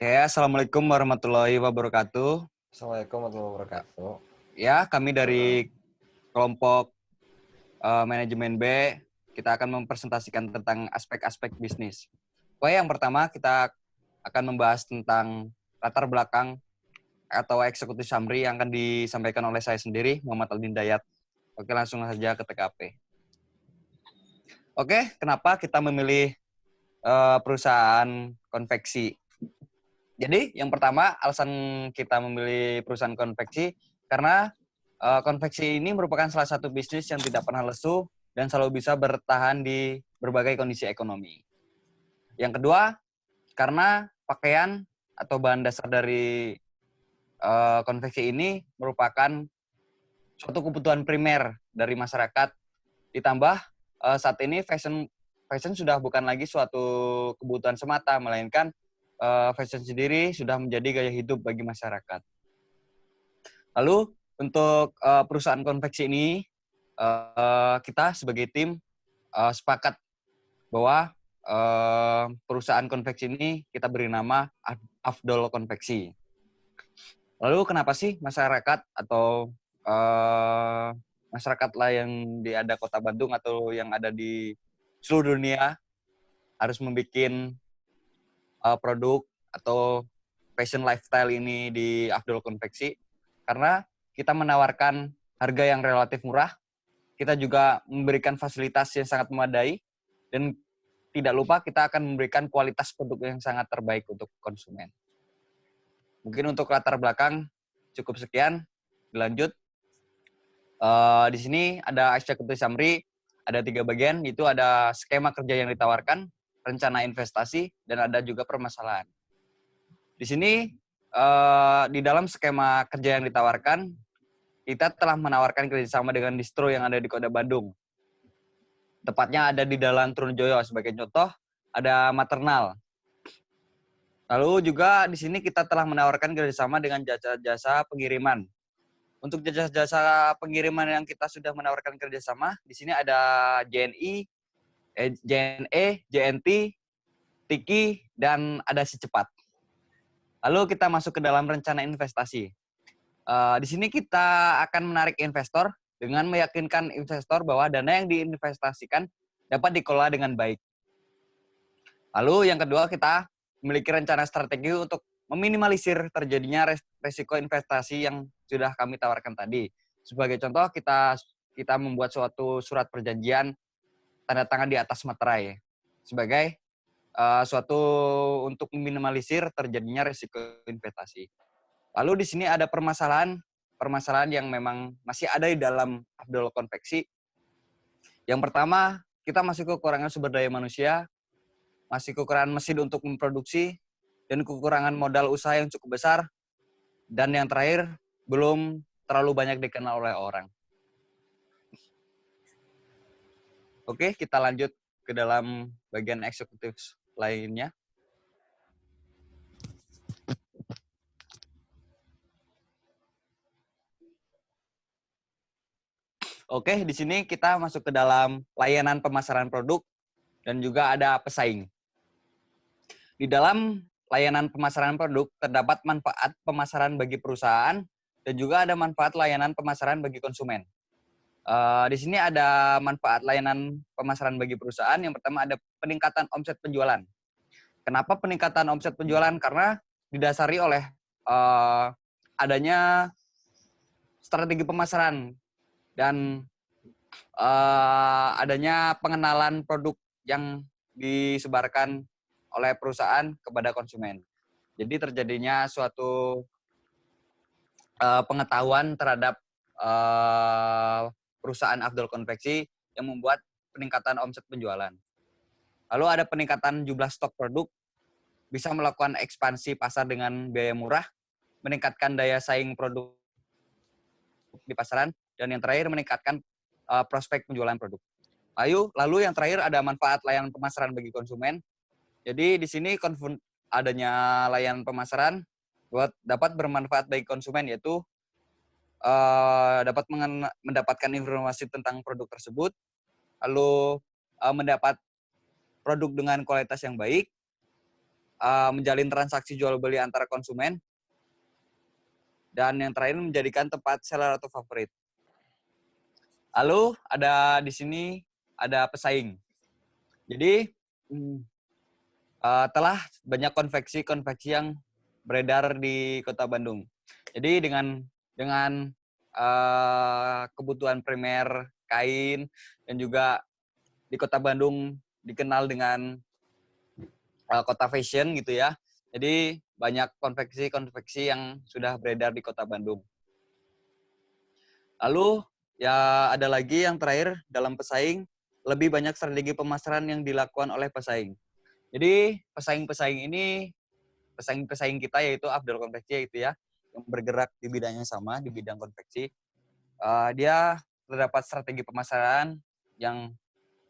Oke, Assalamualaikum warahmatullahi wabarakatuh. Assalamualaikum warahmatullahi wabarakatuh. Ya, kami dari kelompok manajemen B, kita akan mempresentasikan tentang aspek-aspek bisnis. Oke, yang pertama kita akan membahas tentang latar belakang atau eksekutif summary yang akan disampaikan oleh saya sendiri, Muhammad Aldin Dayat. Oke, langsung saja ke TKP. Oke, kenapa kita memilih perusahaan konveksi? Jadi, yang pertama, alasan kita memilih perusahaan konveksi karena konveksi ini merupakan salah satu bisnis yang tidak pernah lesu dan selalu bisa bertahan di berbagai kondisi ekonomi. Yang kedua, karena pakaian atau bahan dasar dari konveksi ini merupakan suatu kebutuhan primer dari masyarakat. Ditambah saat ini fashion sudah bukan lagi suatu kebutuhan semata, melainkan fashion sendiri sudah menjadi gaya hidup bagi masyarakat. Lalu untuk perusahaan konveksi ini, kita sebagai tim sepakat bahwa perusahaan konveksi ini kita beri nama Afdol Konveksi. Lalu kenapa sih masyarakat atau masyarakat lah yang ada Kota Bandung atau yang ada di seluruh dunia harus membuat produk atau fashion lifestyle ini di Afdol Konveksi? Karena kita menawarkan harga yang relatif murah, kita juga memberikan fasilitas yang sangat memadai, dan tidak lupa kita akan memberikan kualitas produk yang sangat terbaik untuk konsumen. Mungkin untuk latar belakang cukup sekian, dilanjut. Di sini ada executive summary, ada 3 bagian, itu ada skema kerja yang ditawarkan, rencana investasi, dan ada juga permasalahan. Di sini, di dalam skema kerja yang ditawarkan, kita telah menawarkan kerjasama dengan distro yang ada di Kota Bandung. Tepatnya ada di Dalan Trunojoyo. Sebagai contoh, ada Maternal. Lalu juga di sini kita telah menawarkan kerjasama dengan jasa-jasa pengiriman. Untuk jasa-jasa pengiriman yang kita sudah menawarkan kerjasama, di sini ada JNE, JNT, Tiki, dan ada Si Cepat. Lalu kita masuk ke dalam rencana investasi. Di sini kita akan menarik investor dengan meyakinkan investor bahwa dana yang diinvestasikan dapat dikelola dengan baik. Lalu yang kedua, kita memiliki rencana strategi untuk meminimalisir terjadinya resiko investasi yang sudah kami tawarkan tadi. Sebagai contoh, kita membuat suatu surat perjanjian tanda tangan di atas materai sebagai suatu untuk meminimalisir terjadinya resiko investasi. Lalu di sini ada permasalahan yang memang masih ada di dalam Afdol Konveksi. Yang pertama, kita masih kekurangan sumber daya manusia, masih kekurangan mesin untuk memproduksi, dan kekurangan modal usaha yang cukup besar, dan yang terakhir, belum terlalu banyak dikenal oleh orang. Oke, kita lanjut ke dalam bagian eksekutif lainnya. Oke, di sini kita masuk ke dalam layanan pemasaran produk dan juga ada pesaing. Di dalam layanan pemasaran produk terdapat manfaat pemasaran bagi perusahaan dan juga ada manfaat layanan pemasaran bagi konsumen. Di sini ada manfaat layanan pemasaran bagi perusahaan. Yang pertama ada peningkatan omset penjualan. Kenapa peningkatan omset penjualan? Karena didasari oleh adanya strategi pemasaran dan adanya pengenalan produk yang disebarkan oleh perusahaan kepada konsumen. Jadi terjadinya suatu pengetahuan terhadap perusahaan Afdol Konveksi yang membuat peningkatan omset penjualan. Lalu ada peningkatan jumlah stok produk, bisa melakukan ekspansi pasar dengan biaya murah, meningkatkan daya saing produk di pasaran, dan yang terakhir meningkatkan prospek penjualan produk. Lalu yang terakhir ada manfaat layanan pemasaran bagi konsumen. Jadi di sini adanya layanan pemasaran dapat bermanfaat bagi konsumen, yaitu dapat mendapatkan informasi tentang produk tersebut, lalu mendapat produk dengan kualitas yang baik, menjalin transaksi jual beli antara konsumen, dan yang terakhir menjadikan tempat seller atau favorit. Lalu ada di sini ada pesaing. Jadi telah banyak konveksi yang beredar di Kota Bandung. Jadi dengan kebutuhan primer kain dan juga di Kota Bandung dikenal dengan kota fashion gitu ya. Jadi banyak konveksi yang sudah beredar di Kota Bandung. Lalu ya ada lagi yang terakhir dalam pesaing, lebih banyak strategi pemasaran yang dilakukan oleh pesaing. Jadi pesaing kita yaitu Afdol Konveksi itu ya, yang bergerak di bidang yang sama, di bidang konveksi. Dia terdapat strategi pemasaran yang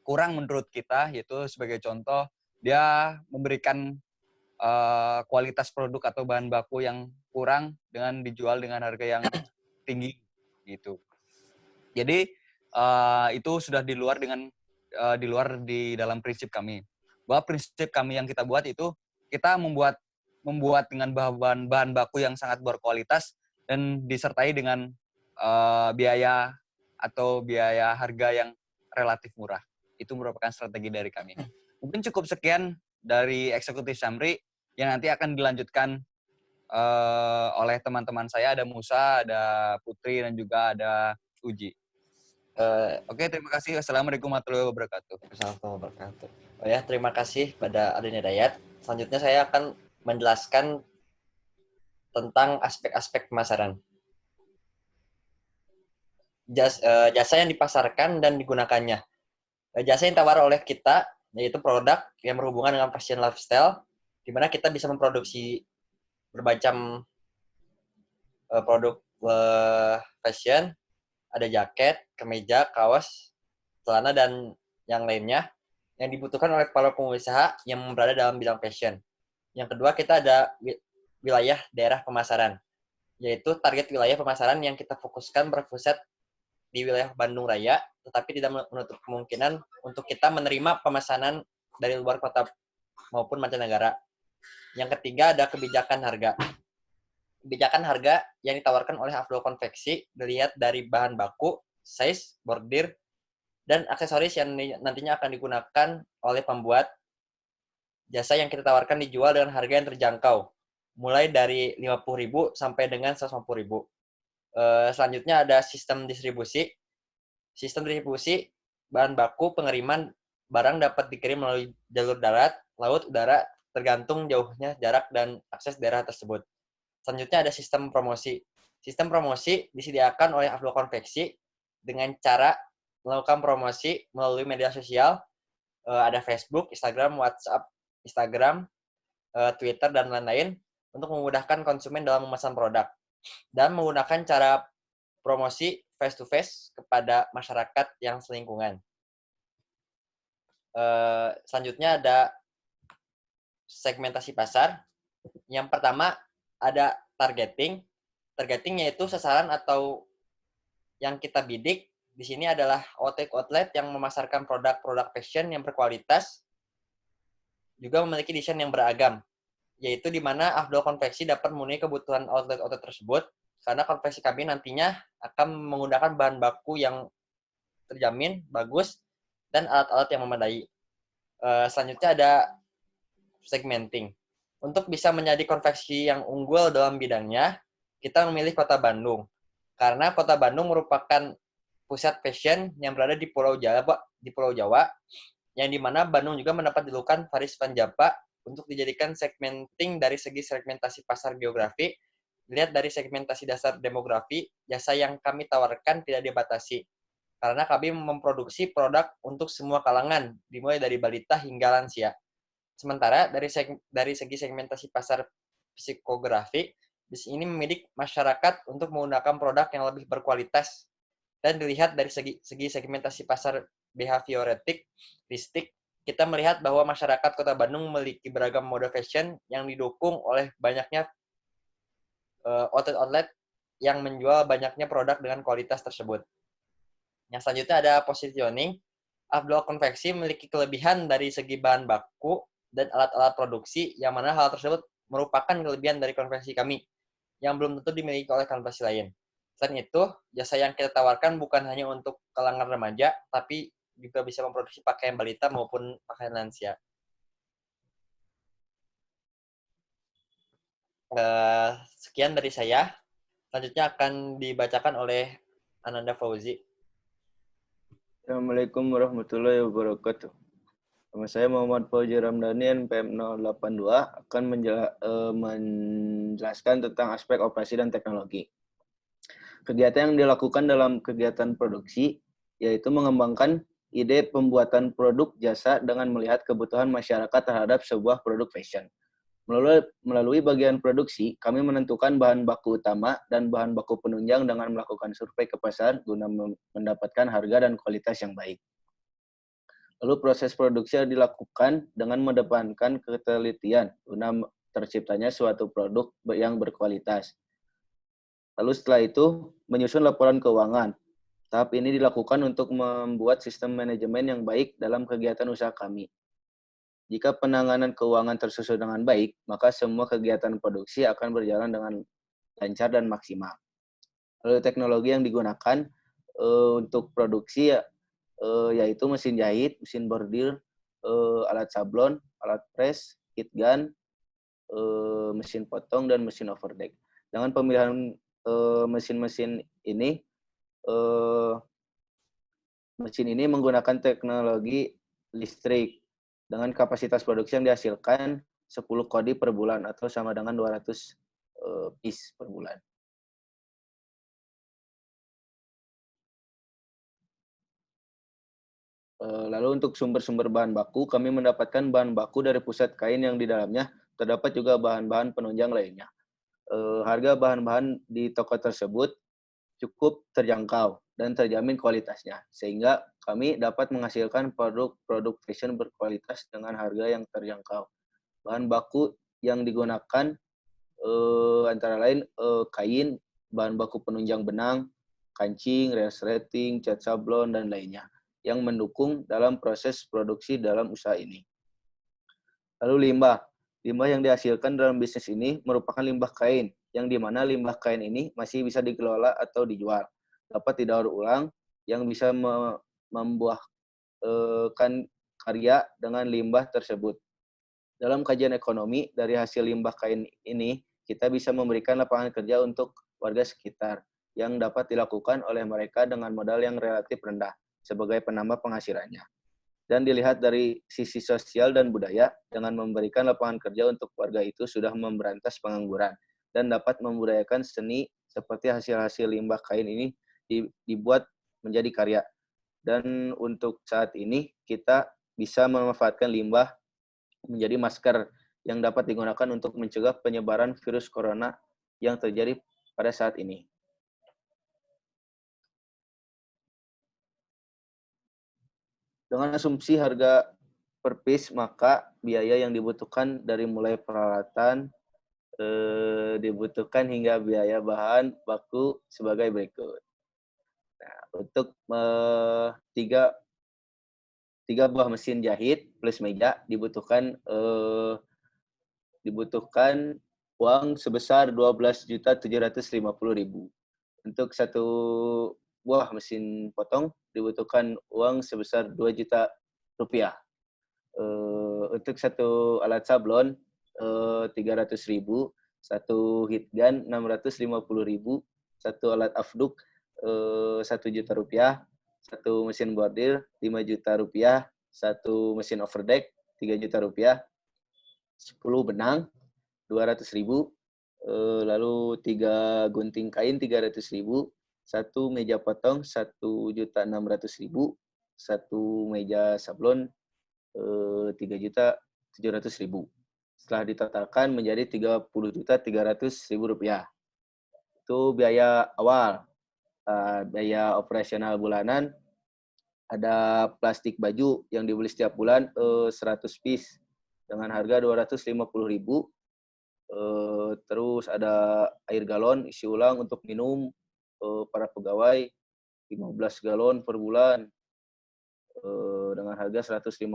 kurang menurut kita, yaitu sebagai contoh, dia memberikan kualitas produk atau bahan baku yang kurang dengan dijual dengan harga yang tinggi gitu. Jadi itu sudah di luar di dalam prinsip kami. Bahwa prinsip kami yang kita buat itu kita membuat dengan bahan baku yang sangat berkualitas dan disertai dengan biaya harga yang relatif murah. Itu merupakan strategi dari kami. Mungkin cukup sekian dari Eksekutif Syamri yang nanti akan dilanjutkan oleh teman-teman saya. Ada Musa, ada Putri, dan juga ada Uji. Oke, terima kasih. Assalamualaikum warahmatullahi wabarakatuh. Assalamualaikum warahmatullahi wabarakatuh. Oh ya, terima kasih pada Adin Hidayat. Selanjutnya saya akan menjelaskan tentang aspek-aspek pemasaran. Jasa yang dipasarkan dan digunakannya. Jasa yang ditawar oleh kita yaitu produk yang berhubungan dengan fashion lifestyle, di mana kita bisa memproduksi bermacam produk fashion, ada jaket, kemeja, kaos, celana, dan yang lainnya yang dibutuhkan oleh para pengusaha yang berada dalam bidang fashion. Yang kedua, kita ada wilayah daerah pemasaran, yaitu target wilayah pemasaran yang kita fokuskan berpusat di wilayah Bandung Raya, tetapi tidak menutup kemungkinan untuk kita menerima pemesanan dari luar kota maupun mancanegara. Yang ketiga, ada kebijakan harga. Kebijakan harga yang ditawarkan oleh Afdol Konveksi dilihat dari bahan baku, size, bordir, dan aksesoris yang nantinya akan digunakan oleh pembuat. Jasa yang kita tawarkan dijual dengan harga yang terjangkau, mulai dari 50.000 sampai dengan 150.000. Selanjutnya ada sistem distribusi. Sistem distribusi bahan baku pengiriman barang dapat dikirim melalui jalur darat, laut, udara, tergantung jauhnya jarak dan akses daerah tersebut. Selanjutnya ada sistem promosi. Sistem promosi disediakan oleh Afdol Konveksi dengan cara melakukan promosi melalui media sosial, ada Facebook, Instagram, WhatsApp, Twitter, dan lain-lain untuk memudahkan konsumen dalam memesan produk. Dan menggunakan cara promosi face-to-face kepada masyarakat yang selingkungan. Selanjutnya ada segmentasi pasar. Yang pertama ada targeting. Targeting yaitu sasaran atau yang kita bidik. Di sini adalah outlet yang memasarkan produk-produk fashion yang berkualitas, juga memiliki desain yang beragam, yaitu di mana Afdol Konveksi dapat memenuhi kebutuhan outlet-outlet tersebut, karena konveksi kami nantinya akan menggunakan bahan baku yang terjamin, bagus, dan alat-alat yang memadai. Selanjutnya ada segmenting. Untuk bisa menjadi konveksi yang unggul dalam bidangnya, kita memilih Kota Bandung. Karena Kota Bandung merupakan pusat fashion yang berada di Pulau Jawa, yang dimana Bandung juga mendapat julukan Paris Van Java untuk dijadikan segmenting dari segi segmentasi pasar geografi. Lihat dari segmentasi dasar demografi, jasa yang kami tawarkan tidak dibatasi. Karena kami memproduksi produk untuk semua kalangan, dimulai dari balita hingga lansia. Sementara dari segi segmentasi pasar psikografi, di sini memiliki masyarakat untuk menggunakan produk yang lebih berkualitas. Dan dilihat dari segi segmentasi pasar behavioristik, kita melihat bahwa masyarakat Kota Bandung memiliki beragam mode fashion yang didukung oleh banyaknya outlet yang menjual banyaknya produk dengan kualitas tersebut. Yang selanjutnya ada positioning. Afdol Konveksi memiliki kelebihan dari segi bahan baku dan alat-alat produksi yang mana hal tersebut merupakan kelebihan dari konvensi kami yang belum tentu dimiliki oleh konvensi lain. Selain itu, jasa yang kita tawarkan bukan hanya untuk kalangan remaja, tapi juga bisa memproduksi pakaian balita maupun pakaian lansia. Sekian dari saya. Selanjutnya akan dibacakan oleh Ananda Fauzi. Assalamualaikum warahmatullahi wabarakatuh. Nama saya Muhammad Fauzi Ramdhani, NPM 082, akan menjelaskan tentang aspek operasi dan teknologi. Kegiatan yang dilakukan dalam kegiatan produksi yaitu mengembangkan ide pembuatan produk jasa dengan melihat kebutuhan masyarakat terhadap sebuah produk fashion. Melalui bagian produksi, kami menentukan bahan baku utama dan bahan baku penunjang dengan melakukan survei ke pasar guna mendapatkan harga dan kualitas yang baik. Lalu proses produksi dilakukan dengan mengedepankan ketelitian guna terciptanya suatu produk yang berkualitas. Lalu setelah itu, menyusun laporan keuangan. Tahap ini dilakukan untuk membuat sistem manajemen yang baik dalam kegiatan usaha kami. Jika penanganan keuangan tersusun dengan baik, maka semua kegiatan produksi akan berjalan dengan lancar dan maksimal. Lalu teknologi yang digunakan untuk produksi yaitu mesin jahit, mesin bordir, alat sablon, alat press, heat gun, mesin potong, dan mesin overdeck. Dengan pemilihan mesin-mesin ini, mesin ini menggunakan teknologi listrik dengan kapasitas produksi yang dihasilkan 10 kodi per bulan atau sama dengan 200 piece per bulan. Lalu untuk sumber-sumber bahan baku, kami mendapatkan bahan baku dari pusat kain yang di dalamnya terdapat juga bahan-bahan penunjang lainnya. Harga bahan-bahan di toko tersebut cukup terjangkau dan terjamin kualitasnya, sehingga kami dapat menghasilkan produk-produk fashion berkualitas dengan harga yang terjangkau. Bahan baku yang digunakan antara lain kain, bahan baku penunjang benang, kancing, resleting, cat sablon, dan lainnya yang mendukung dalam proses produksi dalam usaha ini. Lalu limbah. Limbah yang dihasilkan dalam bisnis ini merupakan limbah kain, yang di mana limbah kain ini masih bisa dikelola atau dijual. Dapat didaur ulang, yang bisa membuahkan karya dengan limbah tersebut. Dalam kajian ekonomi, dari hasil limbah kain ini, kita bisa memberikan lapangan kerja untuk warga sekitar, yang dapat dilakukan oleh mereka dengan modal yang relatif rendah, sebagai penambah penghasilannya. Dan dilihat dari sisi sosial dan budaya, dengan memberikan lapangan kerja untuk warga itu sudah memberantas pengangguran, dan dapat membudayakan seni seperti hasil-hasil limbah kain ini dibuat menjadi karya. Dan untuk saat ini, kita bisa memanfaatkan limbah menjadi masker yang dapat digunakan untuk mencegah penyebaran virus corona yang terjadi pada saat ini. Dengan asumsi harga per piece, maka biaya yang dibutuhkan dari mulai peralatan dibutuhkan hingga biaya bahan baku sebagai berikut. Nah, untuk tiga buah mesin jahit plus meja dibutuhkan uang sebesar 12.750.000. Untuk satu buah mesin potong dibutuhkan uang sebesar 2 juta rupiah. Untuk satu alat sablon 300.000, satu heat gun 650.000, satu alat afduk 1 juta rupiah, satu mesin bordir 5 juta rupiah, satu mesin overdeck 3 juta rupiah, 10 benang 200.000, lalu 3 gunting kain 300.000, satu meja potong 1.600.000, satu meja sablon 3.700.000. Setelah ditotalkan menjadi 30.300.000 rupiah. Itu biaya awal. Biaya operasional bulanan, ada plastik baju yang dibeli setiap bulan 100 piece dengan harga 250.000. Terus ada air galon isi ulang untuk minum para pegawai 15 galon per bulan dengan harga 150.000.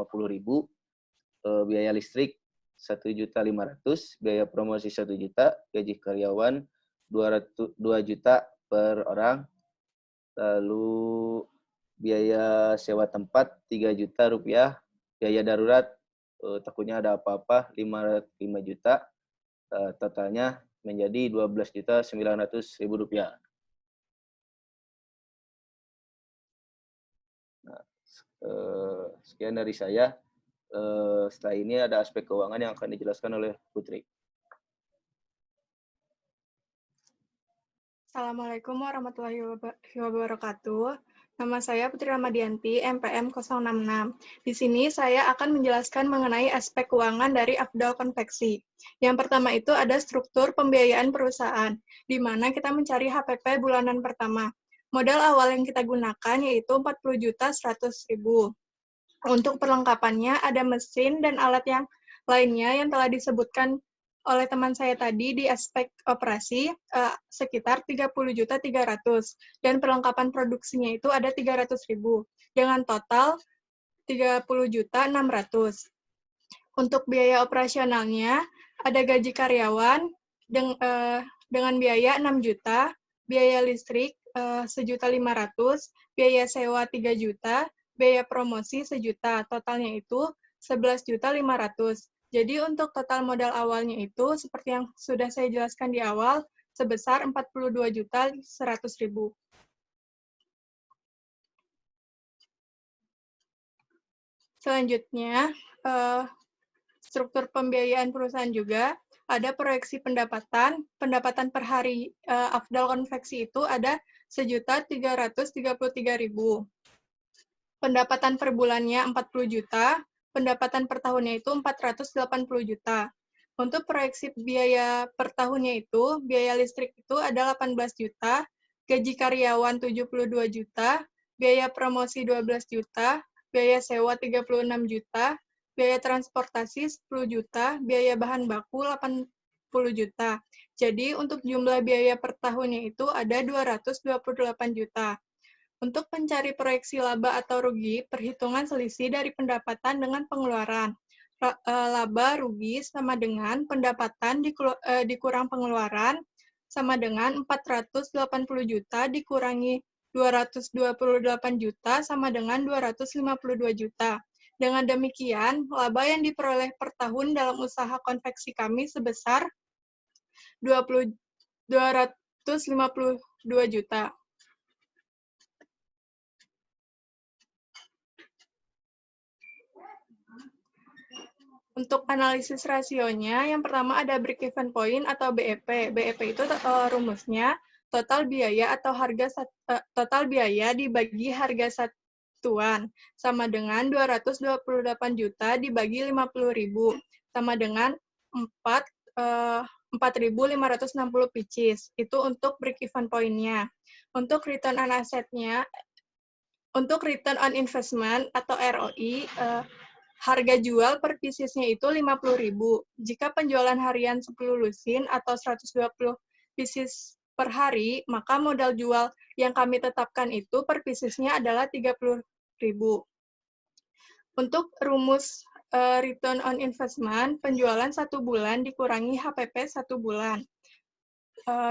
biaya listrik 1.500.000, biaya promosi 1 juta, gaji karyawan 2 juta per orang, lalu biaya sewa tempat 3 juta rupiah, biaya darurat takutnya ada apa-apa 5 juta, totalnya menjadi 12.900.000 rupiah. Nah, sekian dari saya. Setelah ini ada aspek keuangan yang akan dijelaskan oleh Putri. Assalamualaikum warahmatullahi wabarakatuh. Nama saya Putri Ramadianti, MPM 066. Di sini saya akan menjelaskan mengenai aspek keuangan dari Afdal Konveksi. Yang pertama itu ada struktur pembiayaan perusahaan, di mana kita mencari HPP bulanan pertama. Modal awal yang kita gunakan yaitu 40.100.000. Untuk perlengkapannya ada mesin dan alat yang lainnya yang telah disebutkan oleh teman saya tadi di aspek operasi sekitar 30.300.000 dan perlengkapan produksinya itu ada 300.000 dengan total 30.600.000. Untuk biaya operasionalnya ada gaji karyawan dengan biaya 6 juta, biaya listrik 1.500.000, biaya sewa 3 juta, biaya promosi 1 juta, totalnya itu 11.500.000. Jadi untuk total modal awalnya itu seperti yang sudah saya jelaskan di awal sebesar 42.100.000. Selanjutnya struktur pembiayaan perusahaan juga ada proyeksi pendapatan per hari Afdal Konveksi itu ada 1.333.000. Pendapatan per bulannya 40 juta, pendapatan per tahunnya itu 480 juta. Untuk proyeksi biaya per tahunnya itu, biaya listrik itu ada 18 juta, gaji karyawan 72 juta, biaya promosi 12 juta, biaya sewa 36 juta, biaya transportasi 10 juta, biaya bahan baku 80 juta. Jadi untuk jumlah biaya per tahunnya itu ada 228 juta. Untuk mencari proyeksi laba atau rugi, perhitungan selisih dari pendapatan dengan pengeluaran. Laba rugi sama dengan pendapatan dikurang pengeluaran sama dengan 480 juta dikurangi 228 juta sama dengan 252 juta. Dengan demikian, laba yang diperoleh per tahun dalam usaha konveksi kami sebesar 252 juta. Untuk analisis rasionya, yang pertama ada break-even point atau BEP. BEP itu rumusnya total biaya atau total biaya dibagi harga satuan sama dengan 228 juta dibagi 50.000 sama dengan 4.560 pieces. Itu untuk break-even point-nya. Untuk return on asset-nya, untuk return on investment atau ROI, harga jual per piecesnya itu 50.000. Jika penjualan harian 10 lusin atau 120 pieces per hari, maka modal jual yang kami tetapkan itu per piecesnya adalah 30.000. Untuk rumus return on investment, penjualan 1 bulan dikurangi HPP 1 bulan,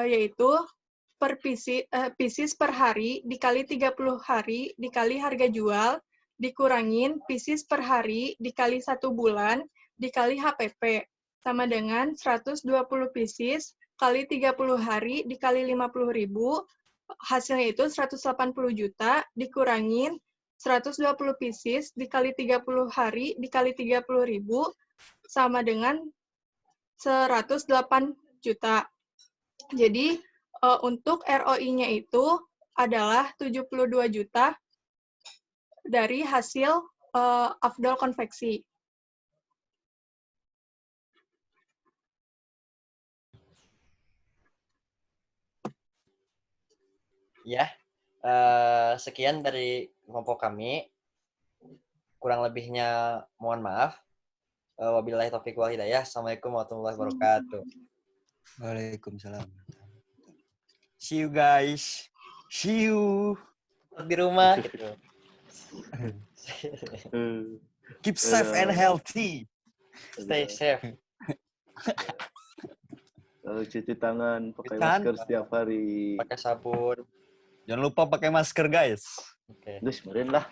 yaitu per pieces per hari dikali 30 hari dikali harga jual dikurangin pieces per hari dikali 1 bulan dikali HPP sama dengan 120 pieces kali 30 hari dikali 50.000, hasilnya itu 180 juta dikurangin 120 pieces dikali 30 hari dikali 30.000 sama dengan 108 juta. Jadi untuk ROI-nya itu adalah 72 juta dari hasil Afdal Konveksi. Ya, sekian dari kelompok kami. Kurang lebihnya mohon maaf. Wabillahi taufiq wal hidayah. Assalamualaikum warahmatullahi wabarakatuh. Waalaikumsalam. See you guys. See you. Di rumah. Keep safe and healthy. Stay safe. Lalu cuci tangan, pakai Cuci tangan. masker setiap hari. Pakai sabun. Jangan lupa pakai masker, guys. Oke. Terus meren lah.